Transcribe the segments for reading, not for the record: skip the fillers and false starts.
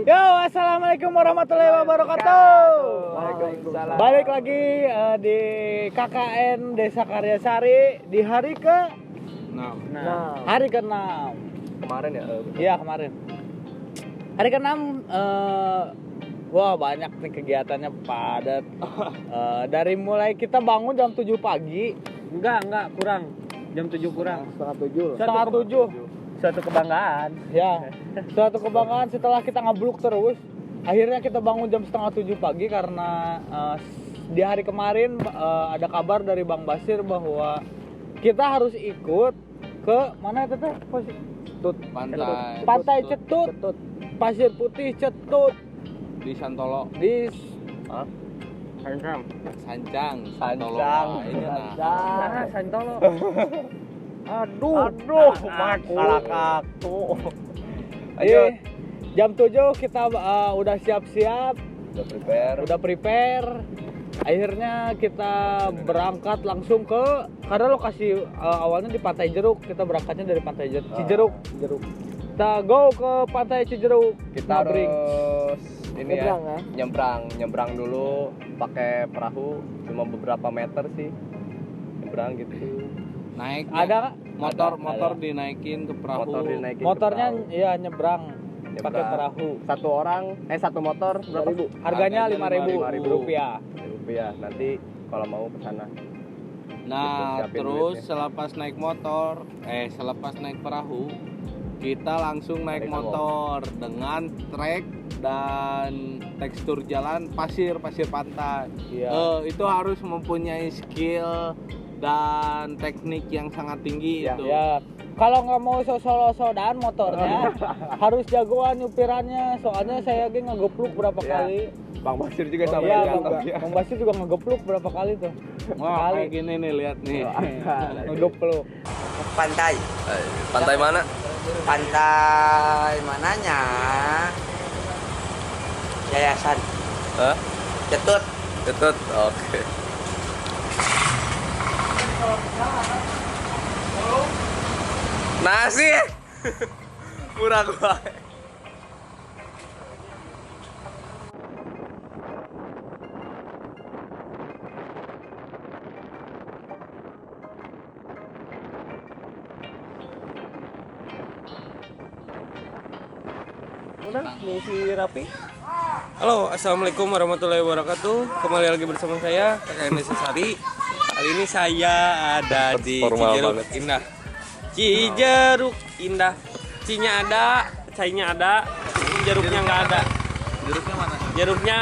Yo, assalamualaikum warahmatullahi wabarakatuh. Waalaikumsalam. Balik lagi di KKN Desa Karyasari di hari ke hari ke-6. Kemarin ya? Iya, kemarin. Hari ke-6 wah banyak nih kegiatannya padat. Dari mulai kita bangun jam 7 pagi. Enggak, kurang. Jam 7 kurang. Setengah 7. Suatu kebanggaan. Ya, suatu kebanggaan setelah kita ngebluk terus. Akhirnya kita bangun jam setengah 7 pagi karena di hari kemarin ada kabar dari Bang Basir bahwa kita harus ikut ke mana itu teh? Pantai Cetut. Pasir Putih Cetut Di Santolo. di Sancang. Mana Santolo? Aduh, Kalakaku. Ayo. Jam 7 kita udah siap-siap, Udah prepare. Akhirnya kita berangkat langsung ke karena lokasi awalnya di Pantai Jeruk. Kita berangkatnya dari Pantai Cijeruk. Kita go ke Pantai Cijeruk. Kita Nabring. harus ini Nyebrang, ya, nyebrang dulu pakai perahu cuma beberapa meter sih. Nyebrang gitu. Naik Ada motor dinaikin ke perahu. motornya ya nyebrang pakai perahu. Satu motor berapa? Harganya Harganya Rp5.000 rupiah. Rupiah. Nanti kalau mau ke sana. Nah, Siapin terus duitnya. selepas naik perahu, kita langsung naik Naik motor dengan trek dan tekstur jalan pasir pantai. Iya. Itu harus mempunyai skill dan teknik yang sangat tinggi Ya, itu. Ya, kalau nggak mau solo-sodan motornya harus jagoan nyupirannya. Soalnya saya lagi ngegepluk berapa Ya. kali. Bang Basir juga sampai Iya, jatuh. Bang Basir juga ngegepluk berapa kali tuh. Wah, Kali. kayak gini nih, lihat nih. Ngegepluk. Pantai. Pantai mana? Pantai mananya? Yayasan Hah? Cetut. Ketut. Oke. Nasi. Murah gua. Misi rapi. Halo, assalamualaikum warahmatullahi wabarakatuh. Kembali lagi bersama saya KKN Desa Sari. Kali ini saya ada di Formal Cijeruk banget. Indah. Cijeruk Indah. Cinya ada, cainya ada, jeruknya nggak ada. Jeruknya mana? Jeruknya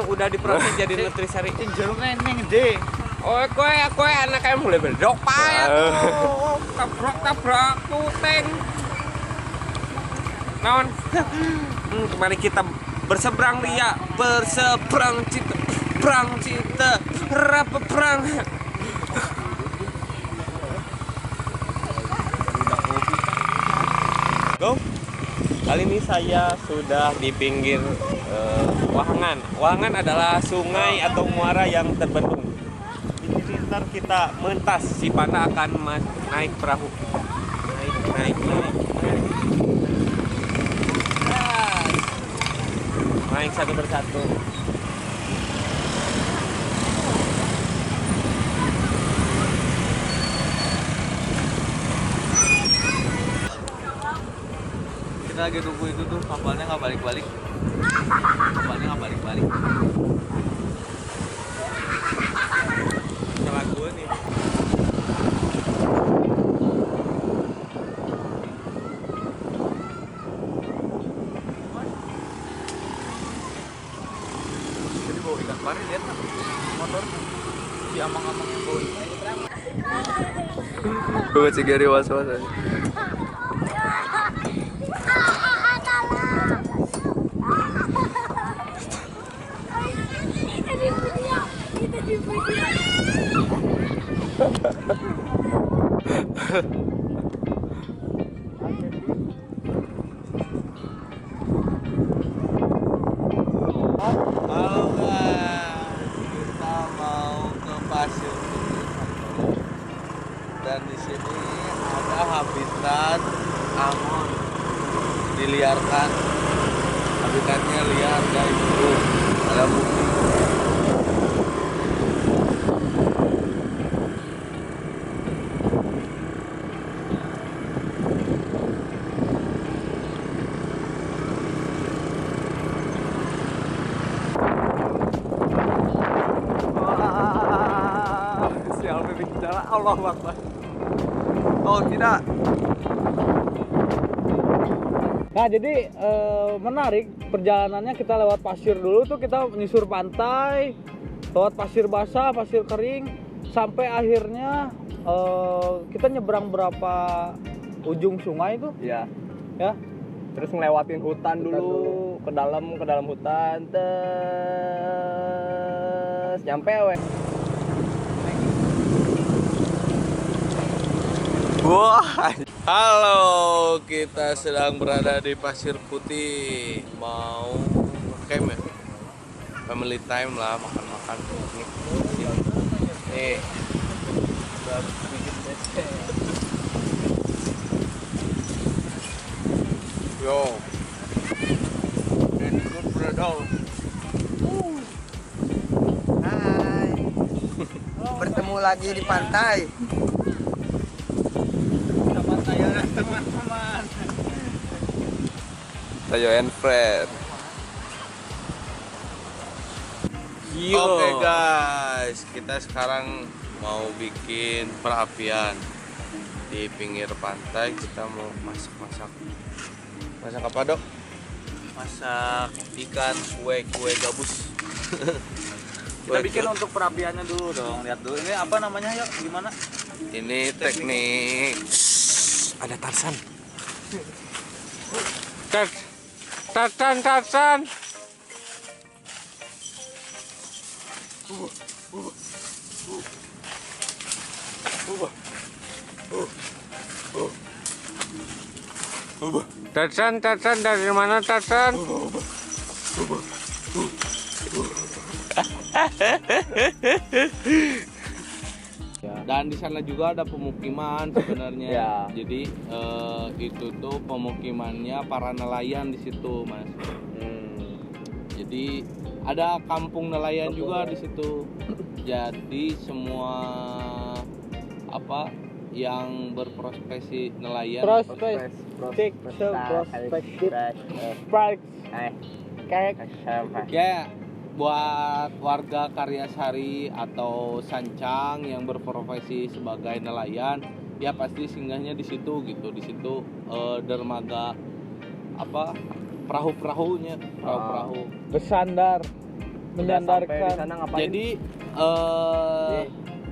udah diproses jadi nutrisari. Jeruknya ini gede. Oh, kue anak kayak mulai berdok payah tuh. Tabrak tuteng. Naon? Mari kita berseberang ria, berseberang cita, perang cita, rapa perang. Go. Kali ini saya sudah di pinggir Wahangan. Wahangan adalah sungai atau muara yang terbendung. Di sini ntar kita mentas, si Panda akan naik perahu. Naik. Naik satu persatu. Kita lagi nunggu itu tuh, kapalnya nggak balik-balik. Salah gue nih. Jadi bawa ikan pari, lihat kan motor si amang-amang yang bawa ikan. Gue cigari was-was aja. Halo guys, kita mau ke Pasir Putih. Dan di sini ada habitat Amon diliarkan. Ikannya liar guys. Ada bukti. Sial bimbing jalan, Allah Akbar. Oh tidak. Nah jadi menarik perjalanannya, kita lewat pasir dulu tuh, kita menyusur pantai, lewat pasir basah, pasir kering, sampai akhirnya kita nyebrang berapa ujung sungai itu Iya. ya. Terus ngelewatin hutan dulu, ke dalam hutan, terus nyampe we. Wah, halo, kita sedang berada di Pasir Putih. Mau camp ya? Family time lah, makan-makan piknik. Nih. Yo. And good brother. Hai. Bertemu lagi di pantai. Teman-teman. Tayo and friend. Oke guys, kita sekarang mau bikin perapian di pinggir pantai. Kita mau masak apa dok? Masak ikan kue gabus. Kita bikin untuk perapiannya dulu dong, lihat dulu ini apa namanya, yuk gimana? Ini teknik. Ada Tarsan. Tarsan. Tarsan dari mana Tarsan? Dan di sana juga ada pemukiman sebenarnya. Ya. Jadi itu tuh pemukimannya para nelayan di situ, Mas. Jadi ada kampung nelayan juga di situ. Jadi semua yang berprofesi nelayan Prospektif. ya buat warga Karyasari atau Sancang yang berprofesi sebagai nelayan, ya pasti singgahnya di situ gitu. Di situ dermaga perahu-perahunya, perahu-perahu Bersandar, Sampai di menyandarkan. sana ngapain? Jadi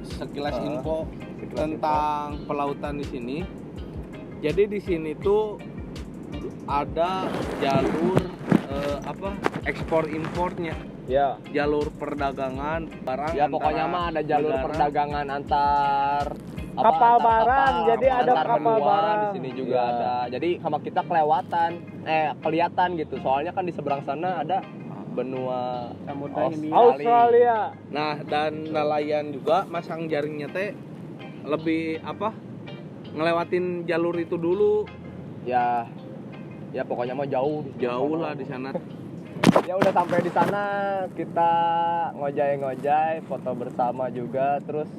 sekilas info tentang pelautan di sini. Jadi di sini tuh ada jalur ekspor impornya, Ya. jalur perdagangan barang. Ya pokoknya antara mah ada jalur negara. perdagangan antar Kapal antar barang, jadi ada antar kapal benua barang. di sini juga Ya. ada. Jadi sama kita kelihatan gitu. Soalnya kan di seberang sana ada benua Australia. Nah, dan nelayan juga masang jaringnya teh lebih ngelewatin jalur itu dulu. Ya pokoknya mah jauh Lah di sana. Ya udah sampai di sana, kita ngojay foto bersama juga, terus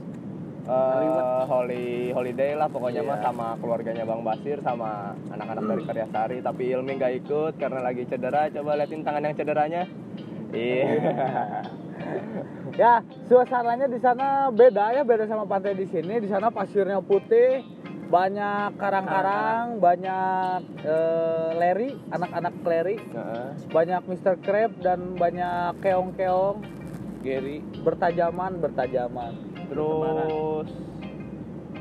holiday lah pokoknya mah sama keluarganya Bang Basir sama anak-anak dari Karyasari. Tapi Ilmi nggak ikut karena lagi cedera. Coba liatin tangan yang cederanya. Iya. Ya, suasananya di sana beda sama pantai di sini. Di sana pasirnya putih, banyak karang-karang, banyak leri, anak-anak leri, banyak Mr. Crab dan banyak keong-keong, Gary, bertajaman. Terus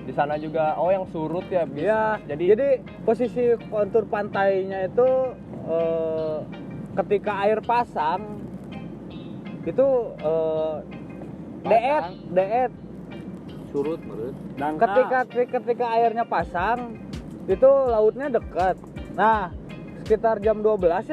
di sana juga yang surut ya bisa. Ya, jadi posisi kontur pantainya itu ketika air pasang itu deet Surut menurut. dan ketika airnya pasang itu lautnya dekat. Nah, sekitar jam 12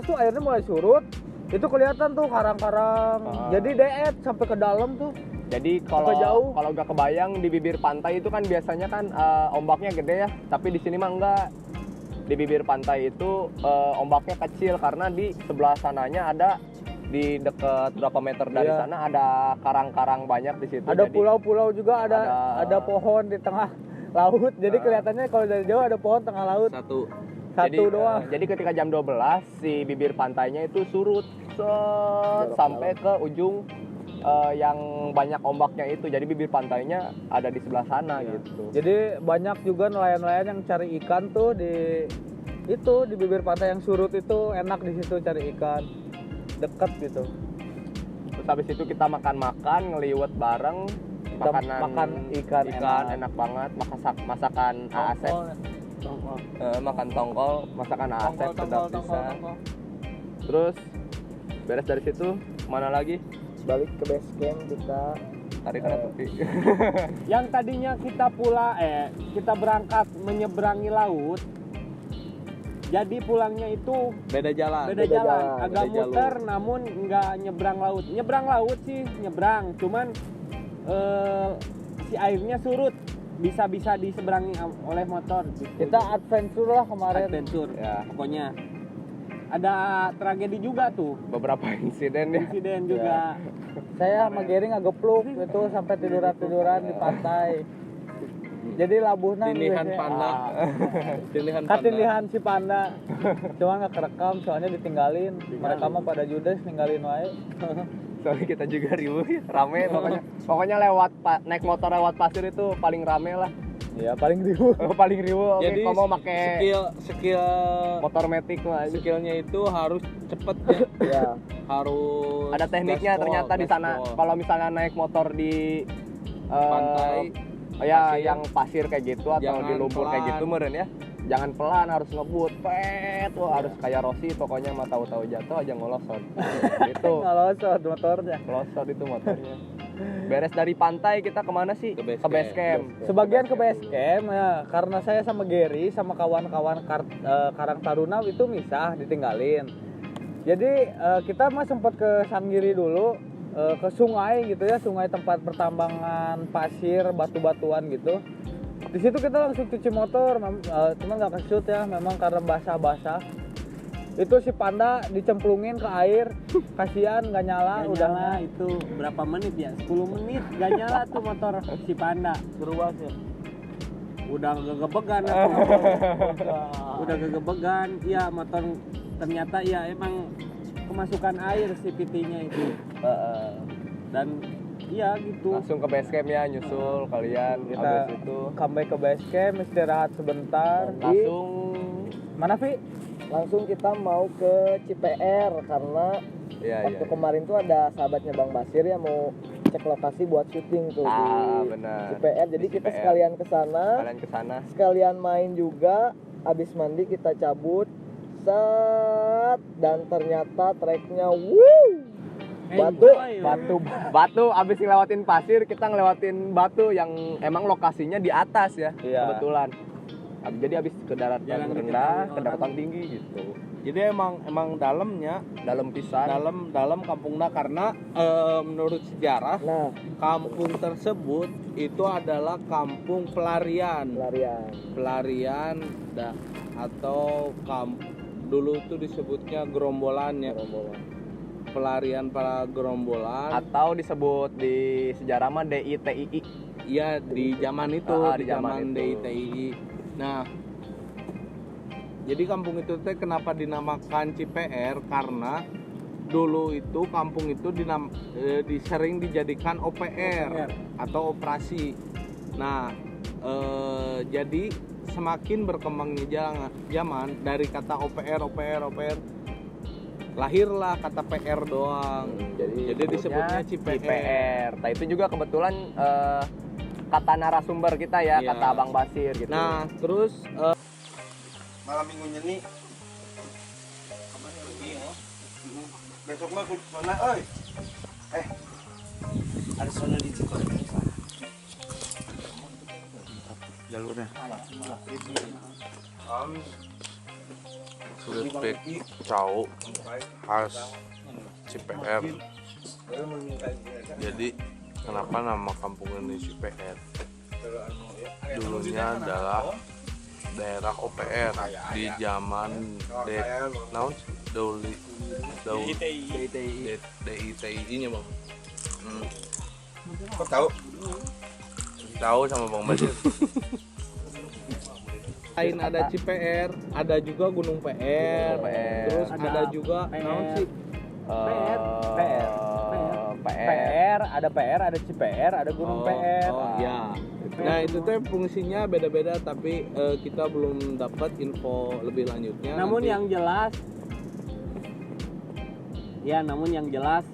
tuh airnya mulai surut. Itu kelihatan tuh karang-karang. Jadi deet sampai ke dalam tuh. Jadi Sampai jauh. kalau nggak kebayang di bibir pantai itu kan biasanya kan ombaknya gede ya, tapi di sini mah enggak. Di di bibir pantai itu ombaknya kecil karena di sebelah sananya ada di dekat berapa meter dari Iya. sana ada karang-karang banyak di situ. Ada Jadi pulau-pulau juga, ada pohon di tengah laut. Jadi kelihatannya kalau dari jauh ada pohon tengah laut. Satu. Satu doang. Jadi ketika jam 12 si bibir pantainya itu surut sampai ke ujung yang banyak ombaknya itu. Jadi bibir pantainya ada di sebelah sana gitu. Jadi banyak juga nelayan-nelayan yang cari ikan tuh di bibir pantai yang surut itu, enak di situ cari ikan. Deket gitu. Terus habis itu kita makan-makan, ngeliwet bareng, Makan ikan enak banget, masakan Asep. Makan tongkol, masakan Asep sedap bisa. Terus beres dari situ mana lagi? Balik ke base camp kita. Tarik kanan tepi. Yang tadinya kita berangkat menyeberangi laut, jadi pulangnya itu Beda jalan. beda jalan, agak beda jalur. muter namun nggak nyebrang laut. Nyebrang laut sih nyebrang, cuman si airnya surut, bisa diseberangi oleh motor. Gitu. Kita adventure lah kemarin. adventure, Ya. pokoknya ada tragedi juga tuh, Beberapa insiden ya. insiden juga. Saya sama Gary ngegepluk itu sampai tiduran di pantai. Jadi labuhna Tilihan panda. Tilihan panda. Katilihan si panda. Cuma nggak kerekam soalnya ditinggalin. Mereka mah pada judes ninggalin wae. Soalnya kita juga riuh, rame pokoknya. Pokoknya naik motor lewat pasir itu paling rame lah. Iya, paling riuh. Paling riuh. Oke, Jadi kalau mau pakai skill motor matic mah aja. skillnya itu harus cepet ya. Iya. Harus Ada tekniknya gaspol, ternyata di sana. gaspol. Kalau misalnya naik motor di Pantai, ya pasir. yang pasir kayak gitu atau Jangan di lumpur kayak pelan. gitu meren ya. Jangan pelan, harus ngebut. Pet, wah harus kayak Rossi pokoknya mah tahu-tahu jatuh aja ngolosot. Itu. Ngalosot motornya. Ngelosot itu motornya. Beres dari pantai kita kemana sih? Ke base Ke base camp. Sebagian ke base camp ya, karena saya sama Gary sama kawan-kawan Karang Taruna itu misah, ditinggalin. Jadi kita mah sempat ke Sanggiri dulu, ke sungai gitu ya, sungai tempat pertambangan pasir, batu-batuan gitu. Di situ kita langsung cuci motor, cuman nggak kesut ya, memang karena basah-basah. Itu si panda dicemplungin ke air, kasihan nggak nyala, Nggak udah nyala itu berapa menit ya? 10 menit gak nyala tuh motor si panda. seru banget ya. Udah gegebegan aku. Udah gegebegan. Iya, motor ternyata ya emang kemasukan air si PT-nya itu. Dan iya gitu. Langsung ke base camp ya, nyusul kalian. Kita Habis itu comeback ke base camp, istirahat sebentar. langsung Mana Vi? Langsung kita mau ke CPR karena ya waktu kemarin tuh ada sahabatnya Bang Basir yang mau cek lokasi buat syuting tuh di benar. CPR. Jadi Di kita CPR. sekalian ke sana, Kalian ke sana. sekalian main juga. Abis mandi kita cabut, dan ternyata treknya Batu abis ngelewatin pasir, kita ngelewatin batu yang emang lokasinya di atas ya. Iya. Kebetulan. Jadi abis ke daratan Jarang rendah, diketahui ke daratan tinggi gitu. Jadi emang dalamnya, Dalam pisan. dalam kampungnya karena menurut sejarah Nah, kampung tersebut itu adalah kampung pelarian atau dulu itu disebutnya gerombolan ya, pelarian para gerombolan. Atau disebut di sejarah mah DITII. Iya, di zaman itu, Ah, di di zaman zaman itu. DITII. Nah, jadi kampung itu teh kenapa dinamakan CPR? Karena dulu itu kampung itu sering dijadikan OPR atau operasi. Nah, jadi semakin berkembangnya zaman dari kata OPR lahirlah kata PR doang. Jadi disebutnya CPR. Nah, itu juga kebetulan kata narasumber kita ya, Iya. kata Bang Basir gitu. Nah, terus malam minggunya nih besok mah kudu mana oi ada sono di Cikoneng jalurnya sudah pek cau khas CPR. Jadi kenapa nama kampung ini CPR? Dulunya adalah daerah OPR di zaman naon DITI-nya Bang. Kok tahu? Tahu sama Bang Basir. Lain ada Cipeer, ada juga Gunung PR, terus ada juga naon sih? PR, ada Cipeer, ada Gunung PR. Oh iya. Nah itu tuh fungsinya beda-beda tapi kita belum dapat info lebih lanjutnya. Namun nanti. yang jelas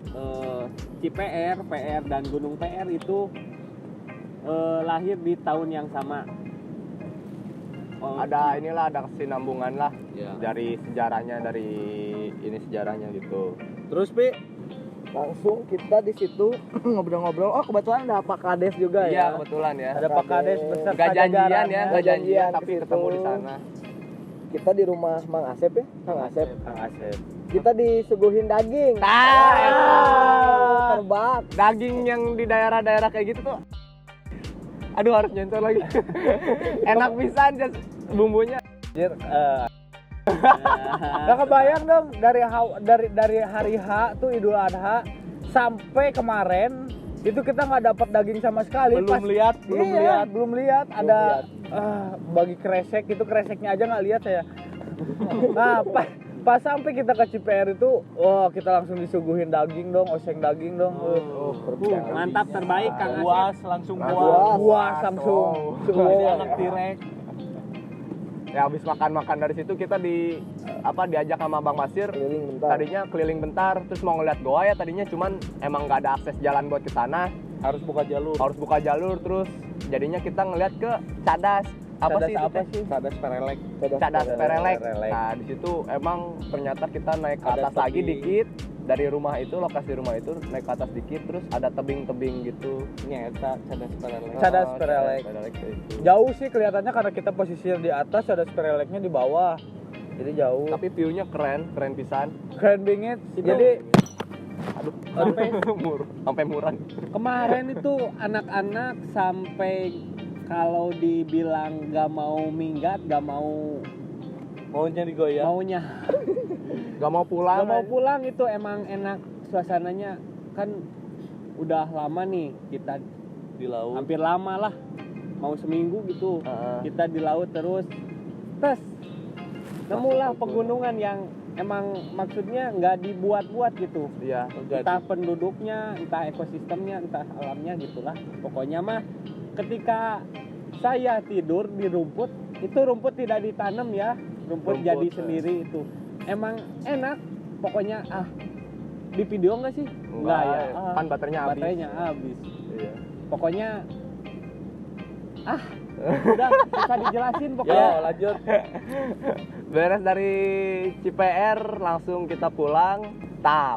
Cipeer, PR dan Gunung PR itu lahir di tahun yang sama. Ada kesinambungan lah Ya. dari sejarahnya gitu. Terus Pi, Langsung kita di situ ngobrol-ngobrol. Oh, kebetulan ada Pak Kades juga Iya, ya. kebetulan ya. ada Pak Kades beserta Nggak janjian jajarannya. ya, nggak Nggak janjian janjian tapi ke situ. ketemu di sana. Kita di rumah Mang Asep ya, Mang Asep. Kang Asep. Kita disuguhin daging. Terbak. Daging yang di daerah-daerah kayak gitu tuh. Aduh, harus nyentuh lagi. Enak pisan bumbunya. Gak kebayang dong dari hari H tuh Idul Adha sampai kemarin itu kita nggak dapat daging sama sekali. Belum lihat ada bagi kresek itu kreseknya aja nggak lihat saya. Nah pas sampai kita ke Cipeer itu, kita langsung disuguhin daging dong, oseng daging dong. Mantap, terbaik Kang Asep. Puas langsung langsung. Ini Anak tirek. Ya habis makan dari situ kita diajak sama Bang Basir. Keliling bentar. Tadinya keliling bentar terus mau ngeliat goa ya tadinya cuman emang nggak ada akses jalan buat ke sana. Harus buka jalur. Terus jadinya kita ngeliat ke Cadas. Apa sih? Cadas Perelek. Cadas Perelek. Nah, di situ emang ternyata kita naik ke atas lagi dikit dari lokasi rumah itu naik ke atas dikit terus ada tebing-tebing gitu. Ini eta Cadas Perelek. Cadas Perelek. Jauh sih kelihatannya karena kita posisinya di atas, Cadas Pereleknya di bawah. Jadi jauh. Tapi view-nya keren pisan. Keren banget. Jadi Sampai murah. Kemarin itu anak-anak sampai kalau dibilang gak mau minggat, gak mau maunya digoyang. Gak mau pulang. Itu emang enak suasananya. Kan udah lama nih kita Di laut. hampir lama lah, mau seminggu gitu kita di laut terus nemulah pegunungan yang emang maksudnya nggak dibuat-buat gitu. Iya. Entah penduduknya, entah ekosistemnya, entah alamnya gitulah. Pokoknya mah ketika saya tidur di rumput, itu rumput tidak ditanam ya, rumput jadi sendiri itu. Emang enak, pokoknya di video nggak sih? Nggak ya. Kan baterainya habis. Iya. Pokoknya udah bisa dijelasin Yo, pokoknya. lanjut. Beres dari Cipeer langsung kita pulang.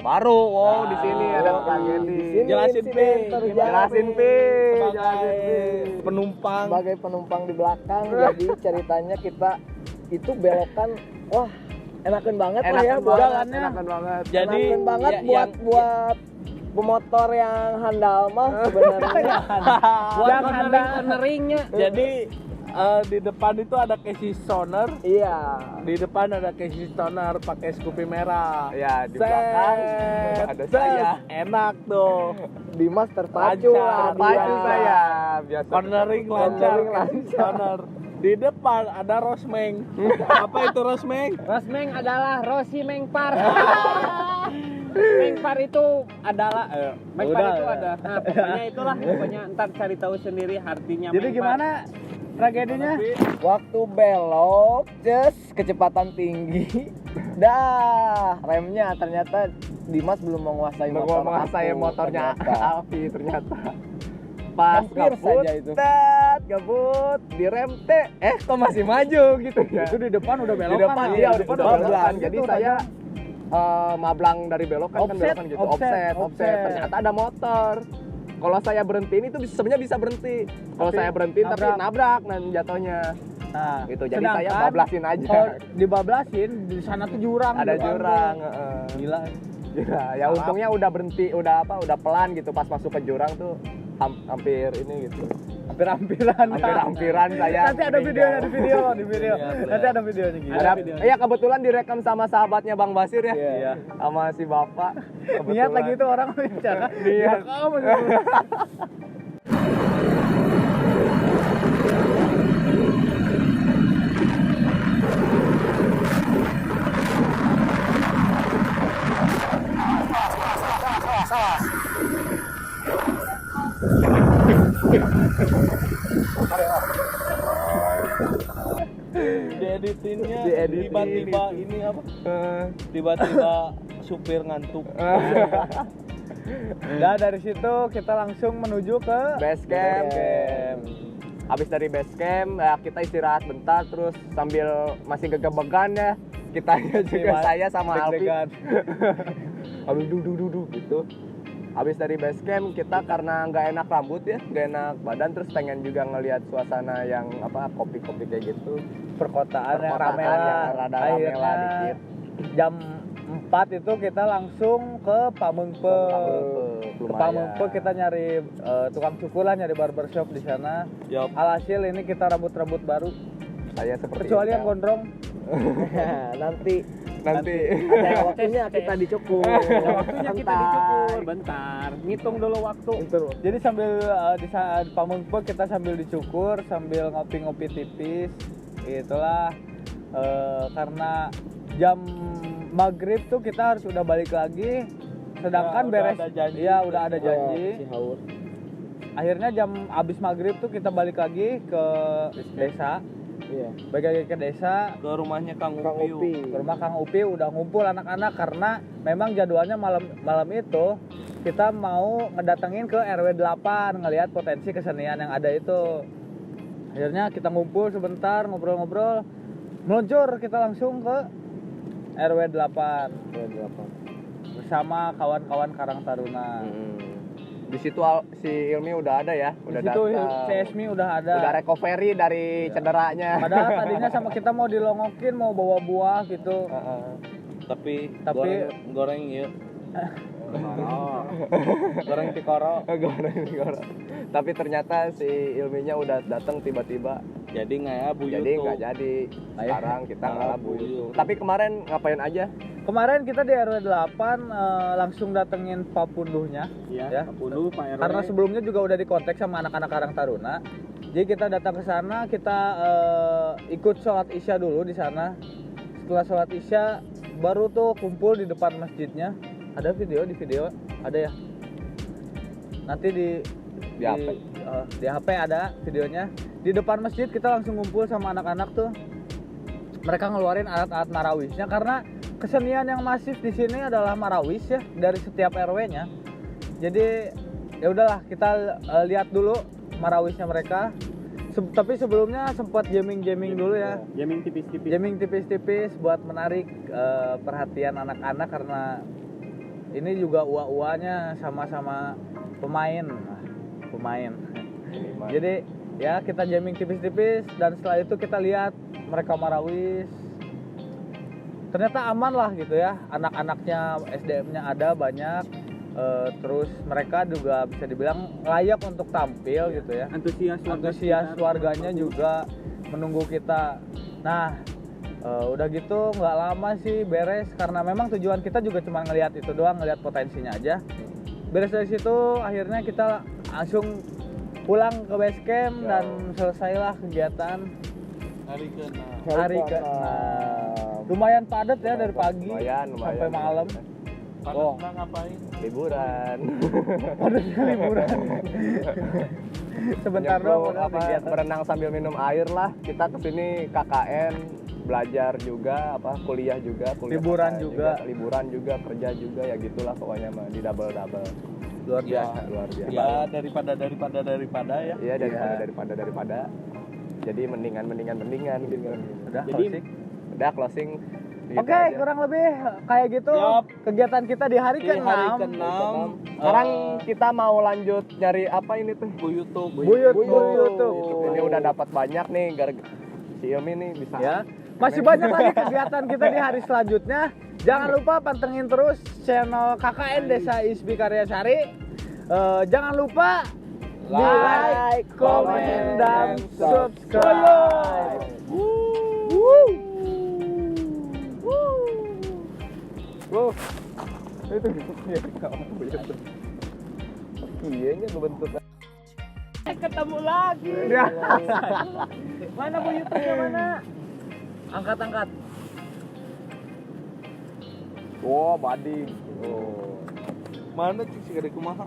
Baru di sini ada tragedi. Jelasin, Pi. Jelasin, Pi. Penumpang. Sebagai penumpang di belakang, jadi ceritanya kita itu belokan, wah enakan banget lah ya buat jalannya. Enakan banget. Jadi enakan banget buat pemotor yang handal mah sebenarnya. Yang ada corneringnya. Jadi di depan itu ada Casey Stoner. Iya. Di depan ada Casey Stoner pakai Scoopy merah. Ya, di belakang ada saya. Enak tuh. Dimas terpacu lah. Terpacu dia. saya. Biasa. Cornering lancar. Cornering lancar. Stoner. Di depan ada Rosmeng. Apa itu Rosmeng? Rosmeng adalah Rosi Mengpar. Mengpar itu adalah Mengpar Udah, itu ya. ada. Nah, pokoknya itulah, pokoknya ntar cari tahu sendiri artinya Jadi Mengpar. gimana tragedinya? Waktu belok, kecepatan tinggi. Remnya ternyata Dimas belum menguasai motor. menguasai aku, motornya ternyata. Alfi ternyata. Pas Hampir ngebut, saja itu. ngebut, direm kok masih maju gitu ya. Itu di depan udah Di belokan. depan ya? dia Di udah depan belokan. gitu, Jadi saya mablang dari belokan kan Offset, belokan gitu. Offset. Ternyata ada motor. Kalau saya berhentiin itu sebenarnya bisa berhenti. Kalau saya berhenti tapi nabrak dan jatuhnya. Nah, Gitu. Jadi sedangkan saya bablasin aja. kalau dibablasin di sana tuh jurang. Ada di depan jurang. tuh. Gila. Gila, ya untungnya udah berhenti, udah pelan gitu pas masuk ke jurang tuh hampir ini gitu. Hampir-hampiran saya. Nanti ada videonya di video. Nanti ada videonya gitu. Iya kebetulan direkam sama sahabatnya Bang Basir ya. Iya. Sama si Bapak. Niat lagi itu orang bicara. Niat. Dieditinnya Dieditin tiba-tiba itu. ini apa? Tiba-tiba supir ngantuk. Nah dari situ kita langsung menuju ke Base camp. Habis dari base camp ya kita istirahat bentar terus sambil masih gegebegan ya. Kita juga saya sama Alfi. Habis duduk gitu. Habis dari base camp kita karena nggak enak rambut ya, nggak enak badan terus pengen juga ngelihat suasana yang apa kopi-kopi kayak gitu. perkotaan yang rame Perkotaan lah. yang rada rame Akhirnya lah dikit. jam 4 itu kita langsung ke Pamengpe. Ke Pamengpe kita nyari tukang cukur lah, nyari barbershop di sana. Yup. Alhasil ini kita rambut-rambut baru. Saya seperti Kecuali itu. yang gondrong. Nanti Nanti waktunya kita dicukur. Waktunya kita dicukur bentar. Ngitung dulu waktu. Jadi sambil di saat Pamengpe kita sambil dicukur, sambil ngopi-ngopi tipis. Itulah karena jam maghrib tuh kita harus udah balik lagi. Sedangkan Udah beres ada janji. iya udah ada janji. Si Haur. Akhirnya jam abis maghrib tuh kita balik lagi ke desa. Iya. Balik lagi ke desa. Ke rumahnya Kang Kang Upi. Upi. Ke rumah Kang Upi udah ngumpul anak-anak karena memang jadwalnya malam itu kita mau ngedatengin ke RW 8 ngelihat potensi kesenian yang ada itu. Akhirnya kita ngumpul sebentar ngobrol-ngobrol, meluncur kita langsung ke RW 8 bersama kawan-kawan Karang Taruna. Di situ si Ilmi udah ada ya, Di udah situ datang. CSMI udah ada. Udah recovery dari cederanya. Padahal tadinya sama kita mau dilongokin, mau bawa buah gitu. Tapi Tapi- goreng ya. Goreng tikoro. Goreng. Tapi ternyata si Ilminya udah datang tiba-tiba. Jadi nggak ya Bu Jadi YouTube. nggak jadi. Sekarang kita Nggak ngalabu. labu. Tapi kemarin ngapain aja? Kemarin kita di RW 8 langsung datengin Pak Punduhnya. Iya, Ya. Pak Pundu, Pak RW. Karena sebelumnya juga udah dikontak sama anak-anak Karang Taruna. Jadi kita datang ke sana, kita ikut sholat Isya dulu di sana. Setelah sholat Isya baru tuh kumpul di depan masjidnya. Ada video di video ada ya. Nanti di HP. di HP ada videonya. Di depan masjid kita langsung ngumpul sama anak-anak tuh. Mereka ngeluarin alat-alat marawisnya karena kesenian yang masif di sini adalah marawis ya dari setiap RW-nya. Jadi ya udahlah kita lihat dulu marawisnya mereka. Tapi sebelumnya sempat jamming dulu ya. Jamming tipis-tipis. Jamming tipis-tipis buat menarik perhatian anak-anak karena ini juga uwa-uwanya sama-sama pemain. Jadi ya kita jamming tipis-tipis dan setelah itu kita lihat mereka marawis. Ternyata aman lah gitu ya, anak-anaknya SDM-nya ada banyak. Terus mereka juga bisa dibilang layak untuk tampil gitu ya. Antusias warganya juga menunggu kita. Nah udah gitu nggak lama sih beres karena memang tujuan kita juga cuma ngelihat itu doang, ngelihat potensinya aja. Beres dari situ akhirnya kita langsung pulang ke base camp dan selesailah kegiatan hari ke-6. Lumayan padat ya dari pagi Lumayan. sampai malam. Oh, ngapain? Liburan. Padatnya liburan. Sebentar doang udah kegiatan. Berenang sambil minum air lah. Kita kesini KKN, belajar juga, kuliah juga, Liburan KKN juga. liburan juga, kerja juga ya gitulah pokoknya mah di double. Luar Ya, biasa. Luar biasa. ya daripada ya. Iya daripada. Jadi mendingan gitu. Udah Jadi- closing. Udah closing. Gitu Oke, aja. kurang lebih kayak gitu Yup. kegiatan kita di hari Di ke-6. hari ke-6 Sekarang kita mau lanjut nyari apa ini tuh? Bu YouTube. Buyut. Ini udah dapat banyak nih si Ilmi nih bisa. Ya. Masih banyak lagi kegiatan kita di hari selanjutnya. Jangan lupa pantengin terus channel KKN Desa Isbi Karyasari. Jangan lupa like, comment, dan subscribe. Iya nya ngebentuk. Ketemu lagi. Mana Bu YouTube-nya mana? Angkat. Oh, bading. Mana cik sih kumaha?